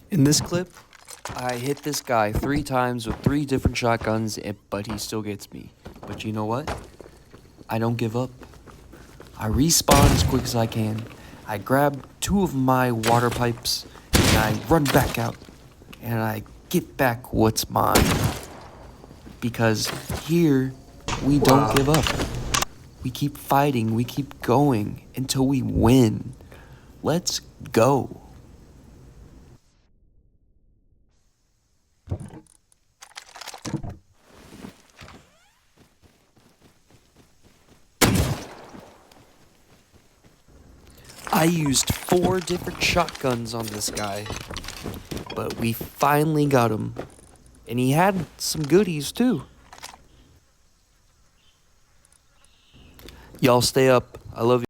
In this clip, I hit this guy 3 times with 3 different shotguns, but he still gets me. But you know what? I don't give up. I respawn as quick as I can. I grab 2 of my water pipes, and I run back out. And I get back what's mine. Because here, we don't give up. We keep fighting, we keep going until we win. Let's go. I used 4 different shotguns on this guy, but we finally got him. And he had some goodies too. Y'all stay up. I love you.